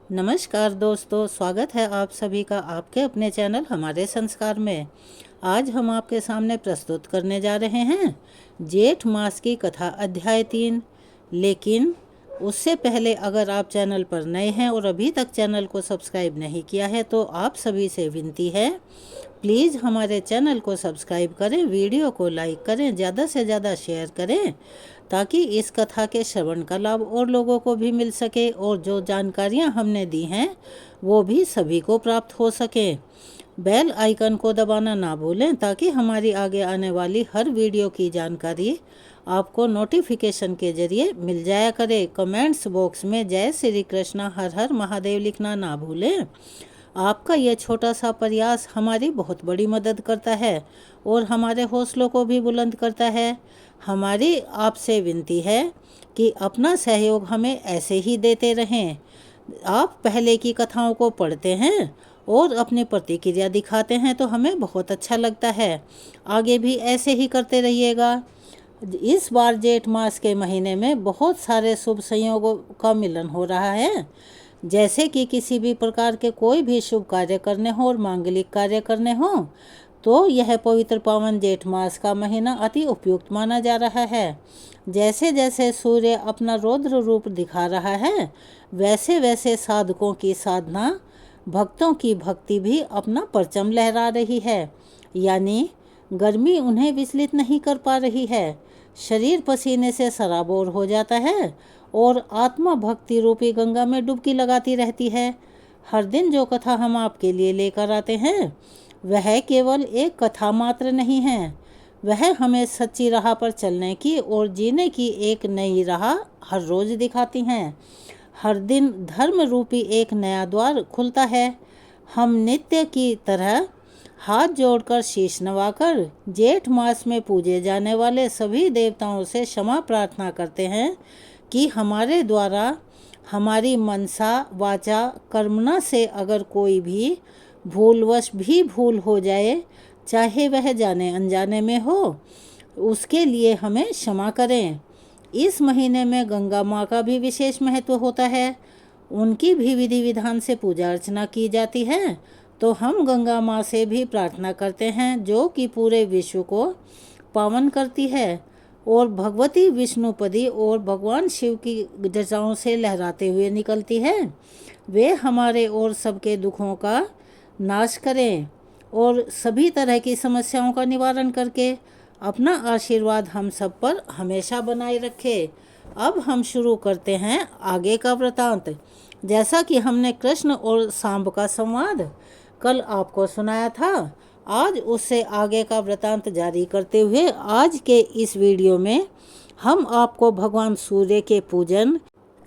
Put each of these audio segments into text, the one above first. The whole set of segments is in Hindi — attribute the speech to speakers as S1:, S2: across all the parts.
S1: नमस्कार दोस्तों, स्वागत है आप सभी का आपके अपने चैनल हमारे संस्कार में। आज हम आपके सामने प्रस्तुत करने जा रहे हैं जेठ मास की कथा अध्याय 3। लेकिन उससे पहले अगर आप चैनल पर नए हैं और अभी तक चैनल को सब्सक्राइब नहीं किया है तो आप सभी से विनती है, प्लीज़ हमारे चैनल को सब्सक्राइब करें, वीडियो को लाइक करें, ज़्यादा से ज़्यादा शेयर करें ताकि इस कथा के श्रवण का लाभ और लोगों को भी मिल सके और जो जानकारियां हमने दी हैं वो भी सभी को प्राप्त हो सके। बेल आइकन को दबाना ना भूलें ताकि हमारी आगे आने वाली हर वीडियो की जानकारी आपको नोटिफिकेशन के जरिए मिल जाया करे। कमेंट्स बॉक्स में जय श्री कृष्णा हर हर महादेव लिखना ना भूलें। आपका यह छोटा सा प्रयास हमारी बहुत बड़ी मदद करता है और हमारे हौसलों को भी बुलंद करता है। हमारी आपसे विनती है कि अपना सहयोग हमें ऐसे ही देते रहें। आप पहले की कथाओं को पढ़ते हैं और अपनी प्रतिक्रिया दिखाते हैं तो हमें बहुत अच्छा लगता है। आगे भी ऐसे ही करते रहिएगा। इस बार जेठ मास के महीने में बहुत सारे शुभ संयोगों का मिलन हो रहा है, जैसे कि किसी भी प्रकार के कोई भी शुभ कार्य करने हो और मांगलिक कार्य करने हो तो यह पवित्र पावन जेठ मास का महीना अति उपयुक्त माना जा रहा है। जैसे जैसे सूर्य अपना रौद्र रूप दिखा रहा है वैसे वैसे साधकों की साधना, भक्तों की भक्ति भी अपना परचम लहरा रही है, यानी गर्मी उन्हें विचलित नहीं कर पा रही है। शरीर पसीने से सराबोर हो जाता है और आत्मा भक्ति रूपी गंगा में डुबकी लगाती रहती है। हर दिन जो कथा हम आपके लिए लेकर आते हैं वह केवल एक कथा मात्र नहीं है, वह हमें सच्ची राह पर चलने की और जीने की एक नई राह हर रोज दिखाती हैं। हर दिन धर्म रूपी एक नया द्वार खुलता है। हम नित्य की तरह हाथ जोड़कर शीश नवाकर जेठ मास में पूजे जाने वाले सभी देवताओं से क्षमा प्रार्थना करते हैं कि हमारे द्वारा हमारी मनसा वाचा कर्मणा से अगर कोई भी भूलवश भी भूल हो जाए, चाहे वह जाने अनजाने में हो, उसके लिए हमें क्षमा करें। इस महीने में गंगा माँ का भी विशेष महत्व होता है। उनकी भी विधि विधान से पूजा अर्चना की जाती है। तो हम गंगा माँ से भी प्रार्थना करते हैं जो कि पूरे विश्व को पावन करती है और भगवती विष्णुपदी और भगवान शिव की ध्वजाओं से लहराते हुए निकलती है। वे हमारे और सबके दुखों का नाश करें और सभी तरह की समस्याओं का निवारण करके अपना आशीर्वाद हम सब पर हमेशा बनाए रखे। अब हम शुरू करते हैं आगे का वृतांत। जैसा कि हमने कृष्ण और सांब का संवाद कल आपको सुनाया था, आज उससे आगे का वृतांत जारी करते हुए आज के इस वीडियो में हम आपको भगवान सूर्य के पूजन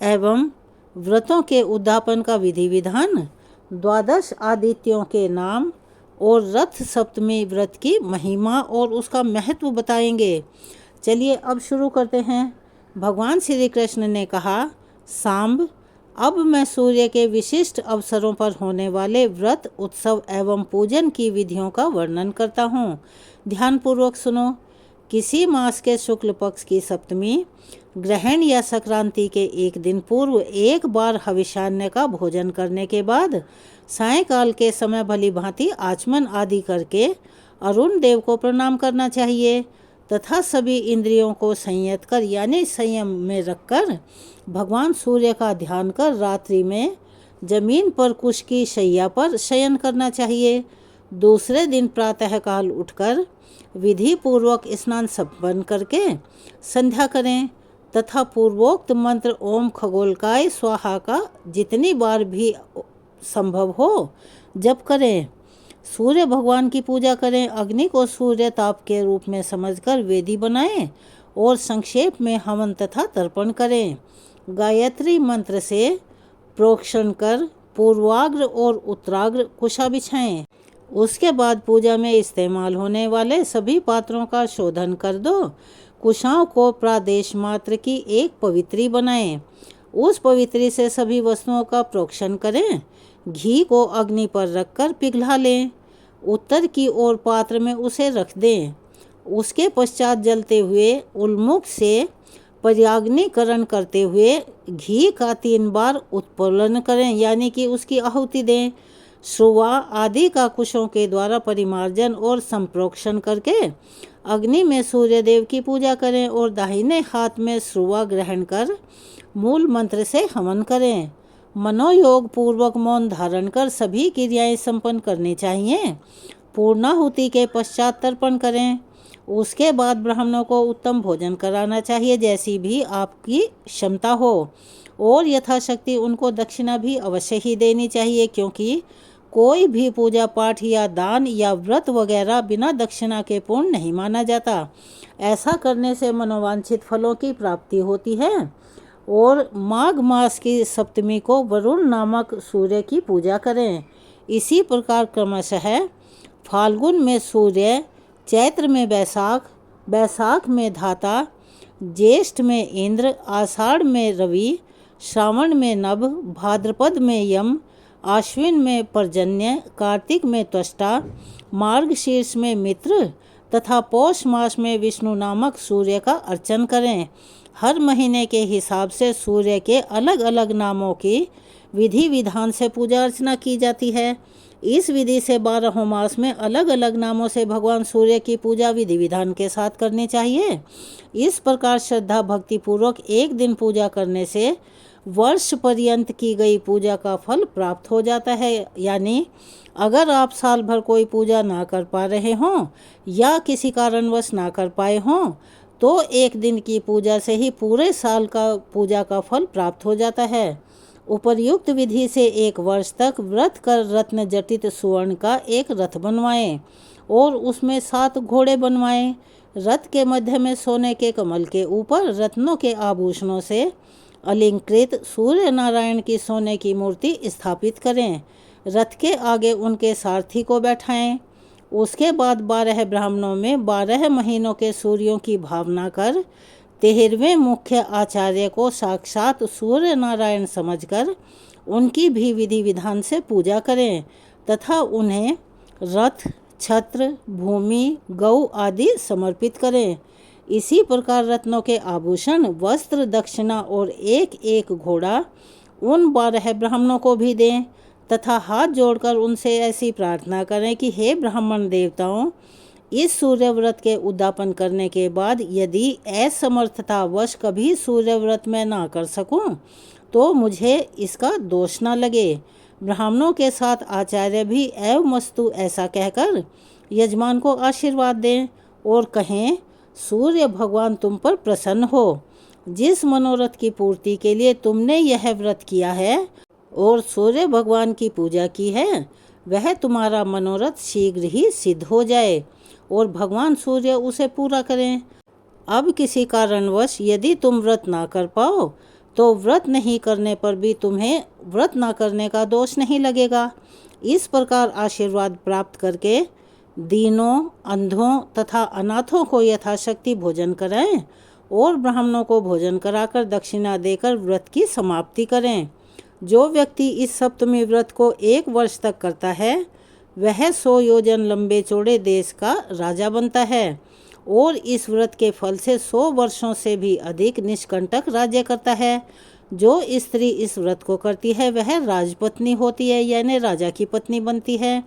S1: एवं व्रतों के उद्यापन का विधि विधान, द्वादश आदित्यों के नाम और रथ सप्तमी व्रत की महिमा और उसका महत्व बताएंगे। चलिए अब शुरू करते हैं। भगवान श्री कृष्ण ने कहा, सांब, अब मैं सूर्य के विशिष्ट अवसरों पर होने वाले व्रत, उत्सव एवं पूजन की विधियों का वर्णन करता हूँ। ध्यानपूर्वक सुनो। किसी मास के शुक्ल पक्ष की सप्तमी, ग्रहण या संक्रांति के एक दिन पूर्व एक बार हविष्यान्न का भोजन करने के बाद सायंकाल के समय भली भांति आचमन आदि करके अरुण देव को प्रणाम करना चाहिए तथा सभी इंद्रियों को संयत कर यानी संयम में रखकर भगवान सूर्य का ध्यान कर रात्रि में जमीन पर कुश की शैया पर शयन करना चाहिए। दूसरे दिन प्रातःकाल उठकर विधि पूर्वक स्नान संपन्न करके संध्या करें तथा पूर्वोक्त मंत्र ओम खगोलकाय स्वाहा का जितनी बार भी संभव हो जप करें। सूर्य भगवान की पूजा करें। अग्नि को सूर्य ताप के रूप में समझकर वेदी बनाएं और संक्षेप में हवन तथा तर्पण करें। गायत्री मंत्र से प्रोक्षण कर पूर्वाग्र और उत्तराग्र कुशा बिछाएं। उसके बाद पूजा में इस्तेमाल होने वाले सभी पात्रों का शोधन कर दो। कुशाओं को प्रादेश मात्र की एक पवित्री बनाएं। उस पवित्री से सभी वस्तुओं का प्रोक्षण करें। घी को अग्नि पर रखकर पिघला लें। उत्तर की ओर पात्र में उसे रख दें। उसके पश्चात जलते हुए उल्मुख से पर्याग्निकरण करते हुए घी का 3 बार उत्पोलन करें, यानी कि उसकी आहुति दें। श्रुवा आदि का कुशों के द्वारा परिमार्जन और संप्रोक्षण करके अग्नि में सूर्य देव की पूजा करें और दाहिने हाथ में श्रुवा ग्रहण कर मूल मंत्र से हवन करें। मनोयोग पूर्वक मौन धारण कर सभी क्रियाएं संपन्न करनी चाहिए। पूर्णाहुति के पश्चात तर्पण करें। उसके बाद ब्राह्मणों को उत्तम भोजन कराना चाहिए, जैसी भी आपकी क्षमता हो, और यथाशक्ति उनको दक्षिणा भी अवश्य ही देनी चाहिए, क्योंकि कोई भी पूजा पाठ या दान या व्रत वगैरह बिना दक्षिणा के पूर्ण नहीं माना जाता। ऐसा करने से मनोवांछित फलों की प्राप्ति होती है। और माघ मास की सप्तमी को वरुण नामक सूर्य की पूजा करें। इसी प्रकार क्रमशः फाल्गुन में सूर्य, चैत्र में बैसाख, बैसाख में धाता, ज्येष्ठ में इंद्र, आषाढ़ में रवि, श्रावण में नभ, भाद्रपद में यम, आश्विन में पर्जन्य, कार्तिक में त्वष्टा, मार्गशीर्ष में मित्र तथा पौष मास में विष्णु नामक सूर्य का अर्चन करें। हर महीने के हिसाब से सूर्य के अलग अलग नामों की विधि विधान से पूजा अर्चना की जाती है। इस विधि से 12 मास में अलग अलग नामों से भगवान सूर्य की पूजा विधि विधान के साथ करनी चाहिए। इस प्रकार श्रद्धा भक्ति पूर्वक एक दिन पूजा करने से वर्ष पर्यंत की गई पूजा का फल प्राप्त हो जाता है। यानी अगर आप साल भर कोई पूजा ना कर पा रहे हों या किसी कारणवश ना कर पाए हों, तो एक दिन की पूजा से ही पूरे साल का पूजा का फल प्राप्त हो जाता है। उपर्युक्त विधि से 1 वर्ष तक व्रत कर रत्न जटित सुवर्ण का एक रथ बनवाएं और उसमें 7 घोड़े बनवाएं। रथ के मध्य में सोने के कमल के ऊपर रत्नों के आभूषणों से अलंकृत सूर्य नारायण की सोने की मूर्ति स्थापित करें। रथ के आगे उनके सारथी को बैठाएं। उसके बाद 12 ब्राह्मणों में 12 महीनों के सूर्यों की भावना कर 13वें मुख्य आचार्य को साक्षात सूर्य नारायण समझकर उनकी भी विधि विधान से पूजा करें तथा उन्हें रथ, छत्र, भूमि, गौ आदि समर्पित करें। इसी प्रकार रत्नों के आभूषण, वस्त्र, दक्षिणा और एक एक घोड़ा उन 12 ब्राह्मणों को भी दें तथा हाथ जोड़कर उनसे ऐसी प्रार्थना करें कि हे ब्राह्मण देवताओं, इस सूर्य व्रत के उद्यापन करने के बाद यदि असमर्थतावश कभी सूर्य व्रत में ना कर सकूं, तो मुझे इसका दोष न लगे। ब्राह्मणों के साथ आचार्य भी एवमस्तु ऐसा कहकर यजमान को आशीर्वाद दें और कहें, सूर्य भगवान तुम पर प्रसन्न हो। जिस मनोरथ की पूर्ति के लिए तुमने यह व्रत किया है और सूर्य भगवान की पूजा की है, वह तुम्हारा मनोरथ शीघ्र ही सिद्ध हो जाए और भगवान सूर्य उसे पूरा करें। अब किसी कारणवश यदि तुम व्रत ना कर पाओ, तो व्रत नहीं करने पर भी तुम्हें व्रत ना करने का दोष नहीं लगेगा। इस प्रकार आशीर्वाद प्राप्त करके दीनों, अंधों तथा अनाथों को यथाशक्ति भोजन कराएं और ब्राह्मणों को भोजन कराकर दक्षिणा देकर व्रत की समाप्ति करें। जो व्यक्ति इस सप्तमी व्रत को 1 वर्ष तक करता है, वह 100 योजन लंबे चौड़े देश का राजा बनता है और इस व्रत के फल से 100 वर्षों से भी अधिक निष्कंटक राज्य करता है। जो स्त्री इस व्रत को करती है वह राजपत्नी होती है, यानी राजा की पत्नी बनती है।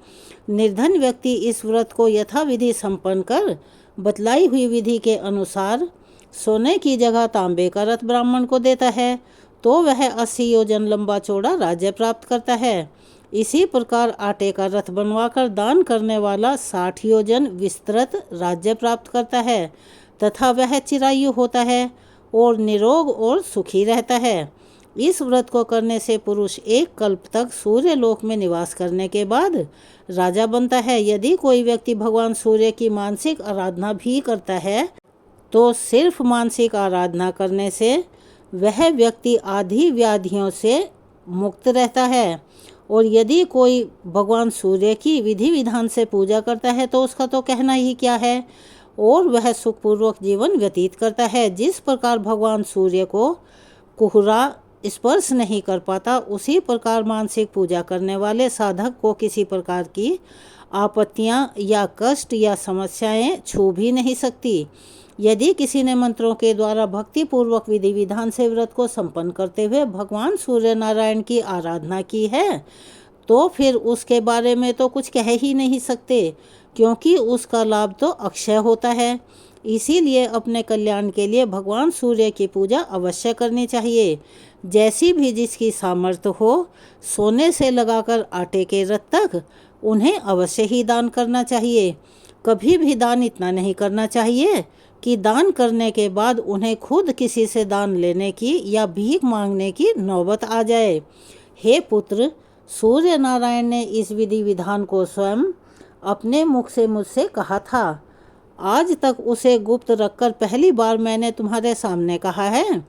S1: निर्धन व्यक्ति इस व्रत को यथाविधि संपन्न कर बतलाई हुई विधि के अनुसार सोने की जगह तांबे का रथ ब्राह्मण को देता है, तो वह 80 योजन लंबा चौड़ा राज्य प्राप्त करता है। इसी प्रकार आटे का रथ बनवाकर दान करने वाला 60 योजन विस्तृत राज्य प्राप्त करता है तथा वह चिरायु होता है और निरोग और सुखी रहता है। इस व्रत को करने से पुरुष 1 कल्प तक सूर्य लोक में निवास करने के बाद राजा बनता है। यदि कोई व्यक्ति भगवान सूर्य की मानसिक आराधना भी करता है, तो सिर्फ मानसिक आराधना करने से वह व्यक्ति आदि व्याधियों से मुक्त रहता है। और यदि कोई भगवान सूर्य की विधि विधान से पूजा करता है, तो उसका तो कहना ही क्या है, और वह सुखपूर्वक जीवन व्यतीत करता है। जिस प्रकार भगवान सूर्य को कुहरा स्पर्श नहीं कर पाता, उसी प्रकार मानसिक पूजा करने वाले साधक को किसी प्रकार की आपत्तियां या कष्ट या समस्याएं छू भी नहीं सकती। यदि किसी ने मंत्रों के द्वारा भक्ति पूर्वक विधि विधान से व्रत को संपन्न करते हुए भगवान सूर्य नारायण की आराधना की है तो फिर उसके बारे में तो कुछ कह ही नहीं सकते, क्योंकि उसका लाभ तो अक्षय होता है। इसीलिए अपने कल्याण के लिए भगवान सूर्य की पूजा अवश्य करनी चाहिए। जैसी भी जिसकी सामर्थ्य हो, सोने से लगाकर आटे के रथ तक उन्हें अवश्य ही दान करना चाहिए। कभी भी दान इतना नहीं करना चाहिए कि दान करने के बाद उन्हें खुद किसी से दान लेने की या भीख मांगने की नौबत आ जाए। हे पुत्र, सूर्य नारायण ने इस विधि विधान को स्वयं अपने मुख से मुझसे कहा था। आज तक उसे गुप्त रखकर पहली बार मैंने तुम्हारे सामने कहा है।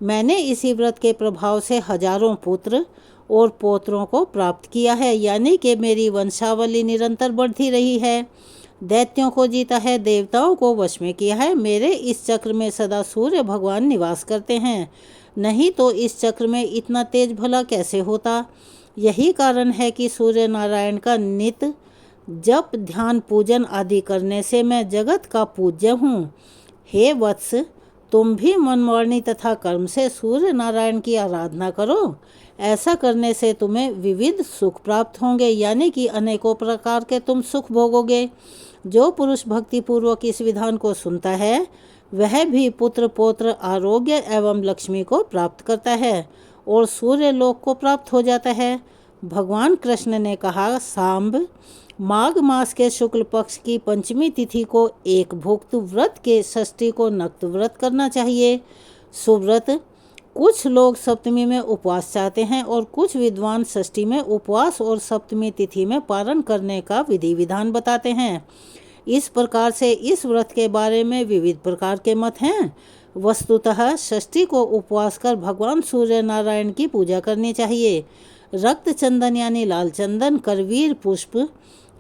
S1: मैंने इसी व्रत के प्रभाव से हजारों पुत्र और पोत्रों को प्राप्त किया है, यानी कि मेरी वंशावली निरंतर बढ़ती रही है। दैत्यों को जीता है, देवताओं को वश में किया है। मेरे इस चक्र में सदा सूर्य भगवान निवास करते हैं, नहीं तो इस चक्र में इतना तेज भला कैसे होता। यही कारण है कि सूर्य नारायण का नित्य जप ध्यान पूजन आदि करने से मैं जगत का पूज्य हूँ। हे वत्स, तुम भी मन वाणी तथा कर्म से सूर्य नारायण की आराधना करो। ऐसा करने से तुम्हें विविध सुख प्राप्त होंगे, यानी कि अनेकों प्रकार के तुम सुख भोगोगे। जो पुरुष भक्ति पूर्वक इस विधान को सुनता है वह भी पुत्र पौत्र आरोग्य एवं लक्ष्मी को प्राप्त करता है और सूर्य लोक को प्राप्त हो जाता है। भगवान कृष्ण ने कहा, सांब, माघ मास के शुक्ल पक्ष की पंचमी तिथि को एक भुक्त व्रत के षष्ठी को नक्त व्रत करना चाहिए। सुव्रत कुछ लोग सप्तमी में उपवास चाहते हैं और कुछ विद्वान षष्ठी में उपवास और सप्तमी तिथि में पारण करने का विधि विधान बताते हैं। इस प्रकार से इस व्रत के बारे में विविध प्रकार के मत हैं। वस्तुतः षष्ठी को उपवास कर भगवान सूर्य नारायण की पूजा करनी चाहिए। रक्त चंदन यानी लाल चंदन, करवीर पुष्प,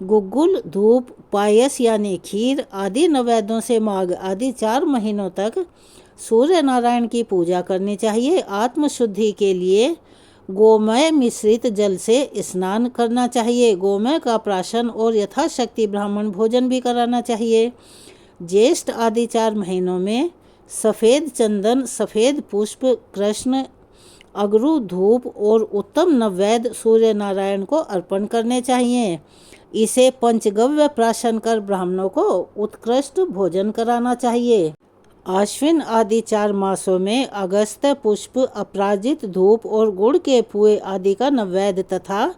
S1: गुग्गुल, धूप, पायस यानी खीर आदि नैवेद्यों से माघ आदि 4 महीनों तक सूर्य नारायण की पूजा करनी चाहिए। आत्मशुद्धि के लिए गोमय मिश्रित जल से स्नान करना चाहिए। गोमय का प्राशन और यथाशक्ति ब्राह्मण भोजन भी कराना चाहिए। ज्येष्ठ आदि 4 महीनों में सफ़ेद चंदन, सफ़ेद पुष्प, कृष्ण अगरू, धूप और उत्तम नैवेद्य सूर्य नारायण को अर्पण करने चाहिए। इसे पंचगव्य प्राशन कर ब्राह्मणों को उत्कृष्ट भोजन कराना चाहिए। आश्विन आदि 4 मासों में अगस्त पुष्प, अपराजित धूप और गुड़ के पुए आदि का नैवेद्य तथा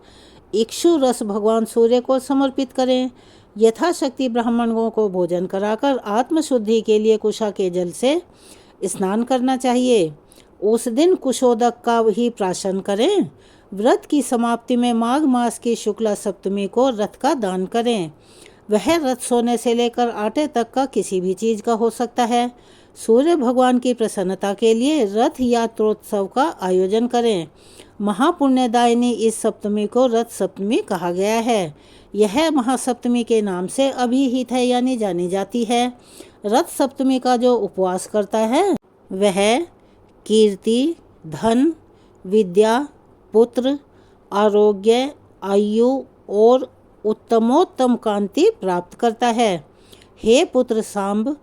S1: इक्षु रस भगवान सूर्य को समर्पित करें। यथाशक्ति ब्राह्मणों को भोजन कराकर आत्मशुद्धि के लिए कुशा के जल से स्नान करना चाहिए। उस दिन कुशोदक का ही प्राशन करें। व्रत की समाप्ति में माघ मास की शुक्ला सप्तमी को रथ का दान करें। वह रथ सोने से लेकर आटे तक का किसी भी चीज का हो सकता है। सूर्य भगवान की प्रसन्नता के लिए रथ यात्रोत्सव का आयोजन करें। महापुण्यदायिनी इस सप्तमी को रथ सप्तमी कहा गया है। यह महासप्तमी के नाम से अभिहित है यानी जानी जाती है। रथ सप्तमी का जो उपवास करता है वह कीर्ति, धन, विद्या, पुत्र, आरोग्य, आयु और उत्तमोत्तम कांति प्राप्त करता है। हे पुत्र सांब,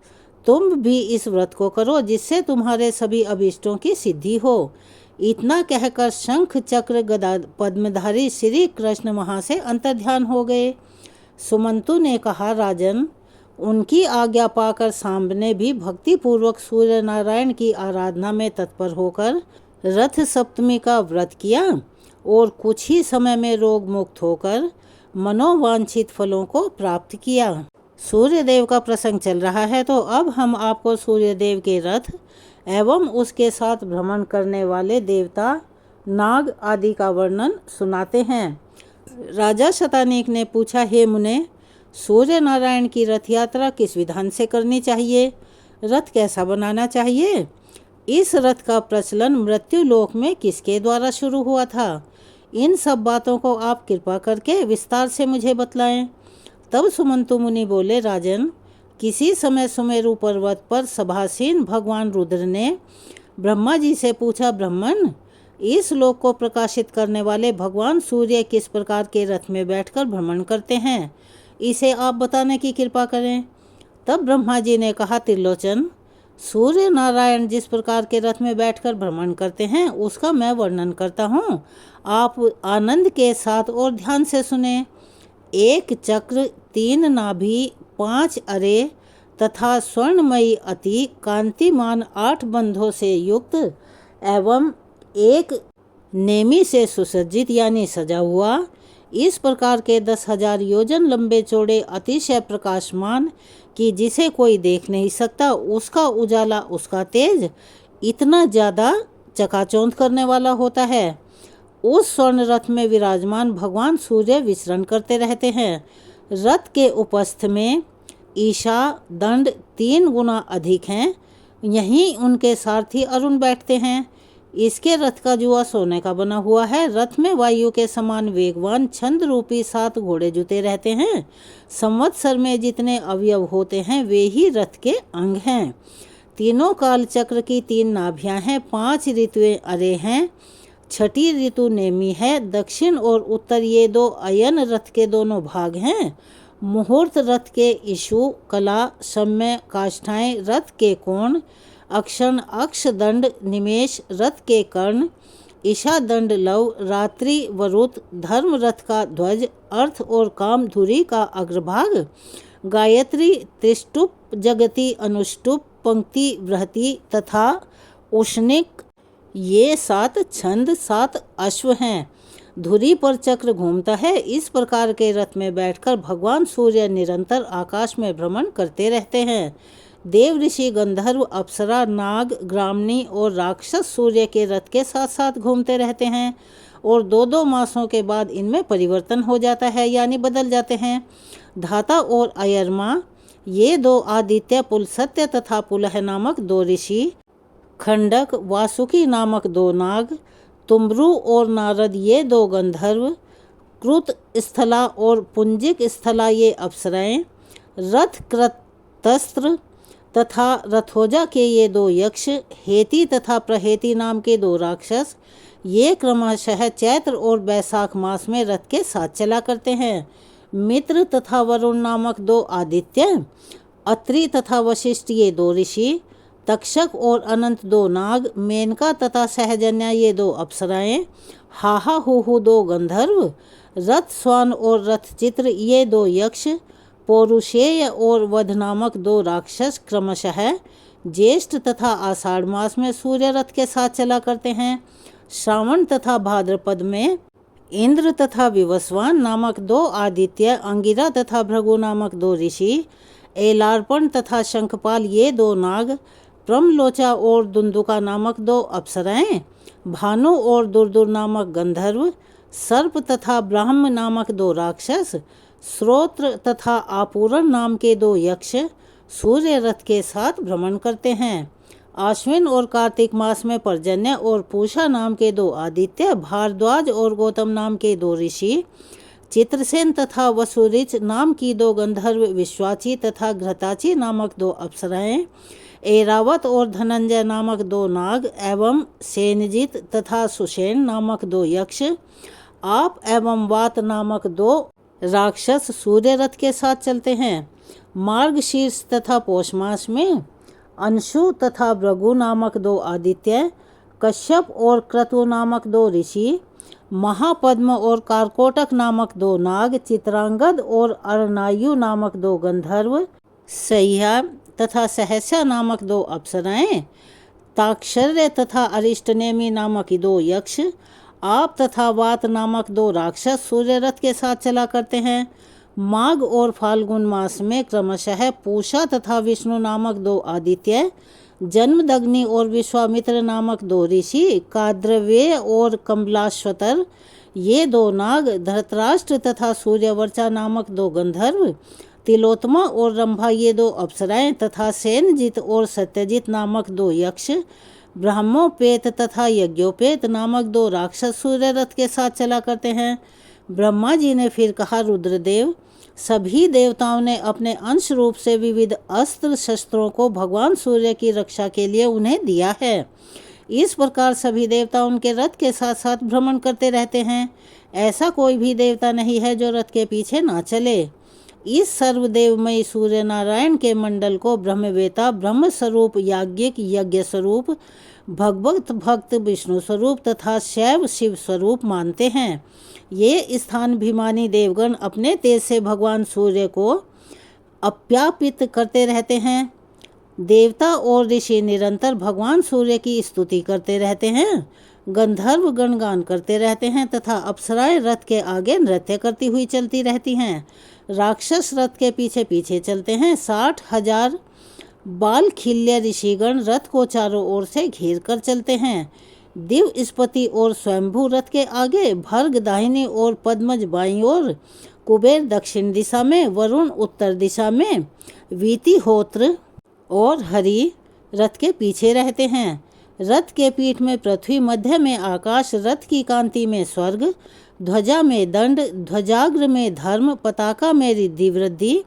S1: तुम भी इस व्रत को करो जिससे तुम्हारे सभी अभीष्टों की सिद्धि हो। इतना कहकर शंख चक्र गदा पद्मधारी श्री कृष्ण वहाँ से अंतर्ध्यान हो गए। सुमंतु ने कहा, राजन, उनकी आज्ञा पाकर सांब ने भी भक्ति पूर्वक सूर्य नारायण की आराधना में तत्पर होकर रथ सप्तमी का व्रत किया और कुछ ही समय में रोग मुक्त होकर मनोवांछित फलों को प्राप्त किया। सूर्य देव का प्रसंग चल रहा है, तो अब हम आपको सूर्य देव के रथ एवं उसके साथ भ्रमण करने वाले देवता, नाग आदि का वर्णन सुनाते हैं। राजा शतानीक ने पूछा, हे मुने, सूर्य नारायण की रथ यात्रा किस विधान से करनी चाहिए? रथ कैसा बनाना चाहिए? इस रथ का प्रचलन मृत्यु लोक में किसके द्वारा शुरू हुआ था? इन सब बातों को आप कृपा करके विस्तार से मुझे बतलाएं। तब सुमंतु मुनि बोले, राजन, किसी समय सुमेरु पर्वत पर सभासीन भगवान रुद्र ने ब्रह्मा जी से पूछा, ब्रह्मन, इस लोक को प्रकाशित करने वाले भगवान सूर्य किस प्रकार के रथ में बैठकर भ्रमण करते हैं? इसे आप बताने की कृपा करें। तब ब्रह्मा जी ने कहा, त्रिलोचन, सूर्य नारायण जिस प्रकार के रथ में बैठकर भ्रमण करते हैं उसका मैं वर्णन करता हूँ, आप आनंद के साथ और ध्यान से सुने। एक चक्र, 3 नाभि, 5 अरे तथा स्वर्णमयी अति कांतिमान 8 बंधों से युक्त एवं एक नेमी से सुसज्जित यानी सजा हुआ, इस प्रकार के 10,000 योजन लंबे चौड़े अतिशय प्रकाशमान कि जिसे कोई देख नहीं सकता, उसका उजाला उसका तेज इतना ज़्यादा चकाचौंध करने वाला होता है। उस स्वर्ण रथ में विराजमान भगवान सूर्य विचरण करते रहते हैं। रथ के उपस्थ में ईशा दंड 3 गुना अधिक हैं। यहीं उनके सारथी अरुण बैठते हैं। इसके रथ का जुआ सोने का बना हुआ है। रथ में वायु के समान वेगवान छंद रूपी 7 घोड़े जुते रहते हैं। संवत्सर में जितने अवयव होते हैं वे ही रथ के अंग हैं। तीनों काल चक्र की 3 नाभियां हैं। 5 ऋतुएं अरे हैं। 6ठी ऋतु नेमी है। दक्षिण और उत्तर ये 2 अयन रथ के दोनों भाग हैं। मुहूर्त रथ के इशु, कला, सम्य, काष्ठाएं रथ के कोण, अक्षण, अक्ष, दंड, निमेष रथ के कर्ण, ईशा दंड लव, रात्रि वरुत, धर्म रथ का ध्वज, अर्थ और काम धुरी का अग्रभाग, गायत्री, त्रिष्टुप, जगति, अनुष्टुप, पंक्ति, बृहति तथा उष्णिक ये 7 छंद 7 अश्व हैं। धुरी पर चक्र घूमता है। इस प्रकार के रथ में बैठकर भगवान सूर्य निरंतर आकाश में भ्रमण करते रहते हैं। देव, ऋषि, गंधर्व, अप्सरा, नाग, ग्रामणी और राक्षस सूर्य के रथ के साथ साथ घूमते रहते हैं और 2-2 मासों के बाद इनमें परिवर्तन हो जाता है यानी बदल जाते हैं। धाता और अयरमा ये 2 आदित्य, पुलसत्य तथा पुलह नामक 2 ऋषि, खंडक, वासुकी नामक 2 नाग, तुम्ब्रु और नारद ये 2 गंधर्व, कृत स्थला और पुंजिक स्थला ये अप्सराएं, रथ कृतस्त्र तथा रथोजा के ये 2 यक्ष, हेति तथा प्रहेति नाम के 2 राक्षस, ये क्रमशः चैत्र और बैसाख मास में रथ के साथ चला करते हैं। मित्र तथा वरुण नामक 2 आदित्य, अत्रि तथा वशिष्ठ ये 2 ऋषि, तक्षक और अनंत 2 नाग, मेनका तथा सहजन्या ये 2 अप्सराएं, हाहा हुहु 2 गंधर्व, रथ स्वान और रथ चित्र ये 2 यक्ष, पौरुषेय और वध नामक 2 राक्षस क्रमशः ज्येष्ठ तथा आषाढ़ मास में सूर्य रथ के साथ चला करते हैं। श्रावण तथा भाद्रपद में इंद्र तथा विवस्वान नामक 2 आदित्य, अंगिरा तथा भृगु नामक 2 ऋषि, एलार्पण तथा शंखपाल ये 2 नाग, प्रमलोचा और दुंदुका नामक 2 अप्सराएं, भानु और दुर्दुर नामक गंधर्व, सर्प तथा ब्राह्म नामक 2 राक्षस, श्रोत्र तथा आपूरण नाम के 2 यक्ष सूर्य रथ के साथ भ्रमण करते हैं। आश्विन और कार्तिक मास में पर्जन्य और पूषा नाम के 2 आदित्य, भारद्वाज और गौतम नाम के 2 ऋषि, चित्रसेन तथा वसुरिच नाम की 2 गंधर्व, विश्वाची तथा घृताची नामक 2 अप्सराएं, ऐरावत और धनंजय नामक 2 नाग एवं सेनजित तथा सुषेण नामक 2 यक्ष, आप एवं वात नामक 2 राक्षस सूर्य रथ के साथ चलते हैं। मार्गशीर्ष तथा पौष मास में अंशु तथा भृगु नामक 2 आदित्य, कश्यप और क्रतु नामक 2 ऋषि, महापद्म और कारकोटक नामक 2 नाग, चित्रांगद और अर्णायु नामक 2 गंधर्व, सह्या तथा सहस्या नामक 2 अप्सराएं, ताक्षर्य तथा अरिष्टनेमी नामक 2 यक्ष, आप तथा वात नामक 2 राक्षस सूर्य रथ के साथ चला करते हैं। माघ और फाल्गुन मास में क्रमशः पूषा तथा विष्णु नामक 2 आदित्य, जन्मदग्नि और विश्वामित्र नामक 2 ऋषि, काद्रवेय और कमलाश्वतर ये 2 नाग, धृतराष्ट्र तथा सूर्यवर्चा नामक 2 गंधर्व, तिलोत्तमा और रंभा ये 2 अप्सराएं तथा सेनजित और सत्यजित नामक 2 यक्ष, ब्रह्मोपेत तथा यज्ञोपेत नामक 2 राक्षस सूर्य रथ के साथ चला करते हैं। ब्रह्मा जी ने फिर कहा, रुद्रदेव, सभी देवताओं ने अपने अंश रूप से विविध अस्त्र शस्त्रों को भगवान सूर्य की रक्षा के लिए उन्हें दिया है। इस प्रकार सभी देवता उनके रथ के साथ साथ भ्रमण करते रहते हैं। ऐसा कोई भी देवता नहीं है जो रथ के पीछे ना चले। इस सर्वदेवमयी सूर्य नारायण के मंडल को ब्रह्मवेता ब्रह्म स्वरूप, याज्ञिक यज्ञ स्वरूप, भगवत भक्त विष्णु स्वरूप तथा शैव शिव स्वरूप मानते हैं। ये स्थानाभिमानी देवगण अपने तेज से भगवान सूर्य को अप्यापित करते रहते हैं। देवता और ऋषि निरंतर भगवान सूर्य की स्तुति करते रहते हैं। गंधर्व गणगान करते रहते हैं तथा अप्सराएं रथ के आगे नृत्य करती हुई चलती रहती हैं। राक्षस रथ के पीछे पीछे चलते हैं। 60,000 बाल खिल्य ऋषिगण रथ को चारों ओर से घेर कर चलते हैं। दिव स्पति और स्वयंभू रथ के आगे, भर्ग दाहिनी ओर, पद्मज बाईं ओर, कुबेर दक्षिण दिशा में, वरुण उत्तर दिशा में, वीतिहोत्र और हरि रथ के पीछे रहते हैं। रथ के पीठ में पृथ्वी, मध्य में आकाश, रथ की कांति में स्वर्ग, ध्वजा में दंड, ध्वजाग्र में धर्म, पताका में रिद्धि वृद्धि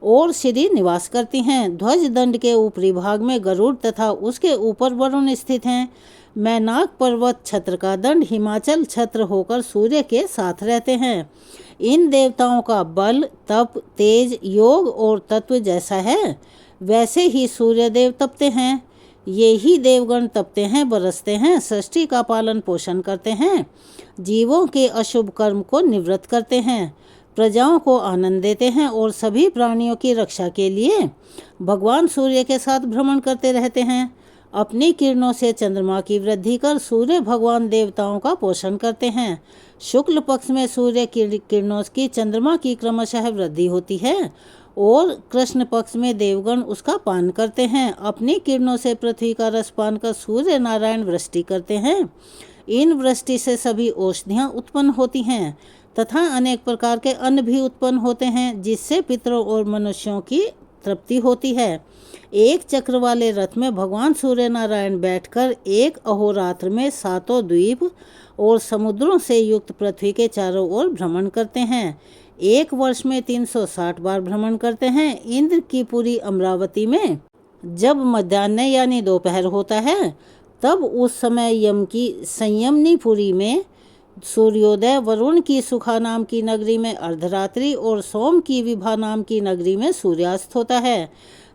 S1: और श्री निवास करती हैं। ध्वज दंड के ऊपरी भाग में गरुड़ तथा उसके ऊपर वरुण स्थित हैं। मैनाक पर्वत छत्र का दंड हिमाचल छत्र होकर सूर्य के साथ रहते हैं। इन देवताओं का बल, तप, तेज, योग और तत्व जैसा है वैसे ही सूर्य देव तपते हैं। ये ही देवगण तपते हैं, बरसते हैं, सृष्टि का पालन पोषण करते हैं, जीवों के अशुभ कर्म को निवृत्त करते हैं, प्रजाओं को आनंद देते हैं और सभी प्राणियों की रक्षा के लिए भगवान सूर्य के साथ भ्रमण करते रहते हैं। अपनी किरणों से चंद्रमा की वृद्धि कर सूर्य भगवान देवताओं का पोषण करते हैं। शुक्ल पक्ष में सूर्य किरणों की चंद्रमा की क्रमशः वृद्धि होती है और कृष्ण पक्ष में देवगण उसका पान करते हैं। अपनी किरणों से पृथ्वी का रस पान कर सूर्य नारायण वृष्टि करते हैं। इन वृष्टि से सभी औषधियाँ उत्पन्न होती हैं तथा अनेक प्रकार के अन्न भी उत्पन्न होते हैं, जिससे पितरों और मनुष्यों की तृप्ति होती है। एक चक्र वाले रथ में भगवान सूर्य नारायण बैठकर एक अहोरात्र में 7 द्वीप और समुद्रों से युक्त पृथ्वी के चारों ओर भ्रमण करते हैं। एक वर्ष में 360 बार भ्रमण करते हैं। इंद्र की पुरी अमरावती में जब मध्याह्न यानी दोपहर होता है, तब उस समय यम की संयमनीपुरी में सूर्योदय, वरुण की सुखा नाम की नगरी में अर्धरात्रि और सोम की विभा नाम की नगरी में सूर्यास्त होता है।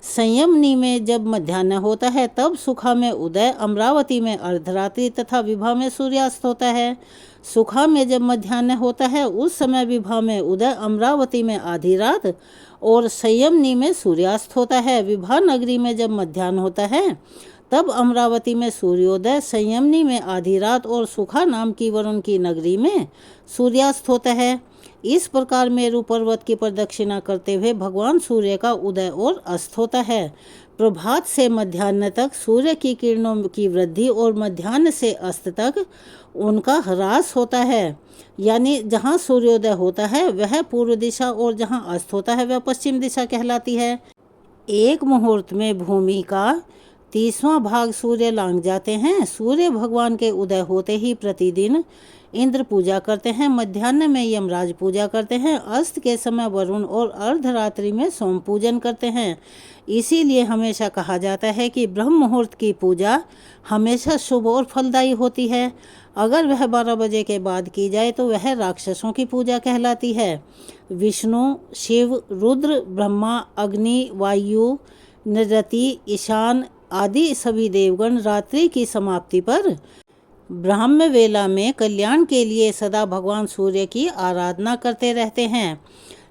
S1: संयमनी में जब मध्याह्न होता है, तब सुखा में उदय, अमरावती में अर्धरात्रि तथा विभा में सूर्यास्त होता है। सुखा में जब मध्याह्न होता है, उस समय विभा में उदय, अमरावती में आधी रात और संयमनी में सूर्यास्त होता है। विभा नगरी में जब मध्याह्न होता है, तब अमरावती में सूर्योदय, संयमनी में आधी रात और सुखा नाम की वरुण की नगरी में सूर्यास्त होता है। इस प्रकार मेरु पर्वत की प्रदक्षिणा करते हुए भगवान सूर्य का उदय और अस्त होता है। प्रभात से मध्याह्न तक सूर्य की किरणों की वृद्धि और मध्याह्न से अस्त तक उनका ह्रास होता है। यानी जहाँ सूर्योदय होता है वह पूर्व दिशा और जहाँ अस्त होता है वह पश्चिम दिशा कहलाती है। एक मुहूर्त में भूमि का 30वां भाग सूर्य लांघ जाते हैं। सूर्य भगवान के उदय होते ही प्रतिदिन इंद्र पूजा करते हैं, मध्याह्न में यमराज पूजा करते हैं, अस्त के समय वरुण और अर्धरात्रि में सोम पूजन करते हैं। इसीलिए हमेशा कहा जाता है कि ब्रह्म मुहूर्त की पूजा हमेशा शुभ और फलदायी होती है। अगर वह 12 बजे के बाद की जाए तो वह राक्षसों की पूजा कहलाती है। विष्णु, शिव, रुद्र, ब्रह्मा, अग्नि, वायु, नृति, ईशान आदि सभी देवगण रात्रि की समाप्ति पर ब्राह्म वेला में कल्याण के लिए सदा भगवान सूर्य की आराधना करते रहते हैं।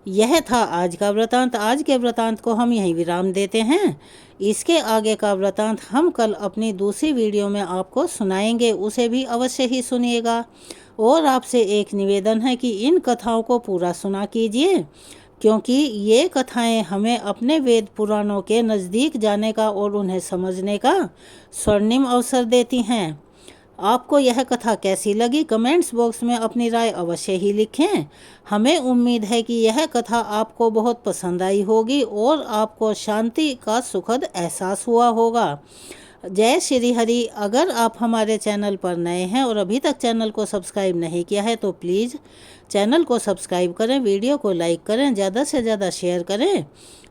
S1: यह था आज का वृतांत। आज के वृतांत को हम यहीं विराम देते हैं। इसके आगे का वृतांत हम कल अपनी दूसरी वीडियो में आपको सुनाएंगे, उसे भी अवश्य ही सुनिएगा। और आपसे एक निवेदन है कि इन कथाओं को पूरा सुना कीजिए, क्योंकि ये कथाएं हमें अपने वेद पुराणों के नज़दीक जाने का और उन्हें समझने का स्वर्णिम अवसर देती हैं। आपको यह कथा कैसी लगी कमेंट्स बॉक्स में अपनी राय अवश्य ही लिखें। हमें उम्मीद है कि यह कथा आपको बहुत पसंद आई होगी और आपको शांति का सुखद एहसास हुआ होगा। जय श्री हरि। अगर आप हमारे चैनल पर नए हैं और अभी तक चैनल को सब्सक्राइब नहीं किया है तो प्लीज़ चैनल को सब्सक्राइब करें, वीडियो को लाइक करें, ज़्यादा से ज़्यादा शेयर करें।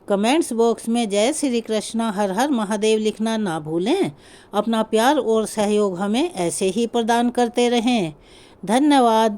S1: कमेंट्स बॉक्स में जय श्री कृष्णा, हर हर महादेव लिखना ना भूलें। अपना प्यार और सहयोग हमें ऐसे ही प्रदान करते रहें। धन्यवाद।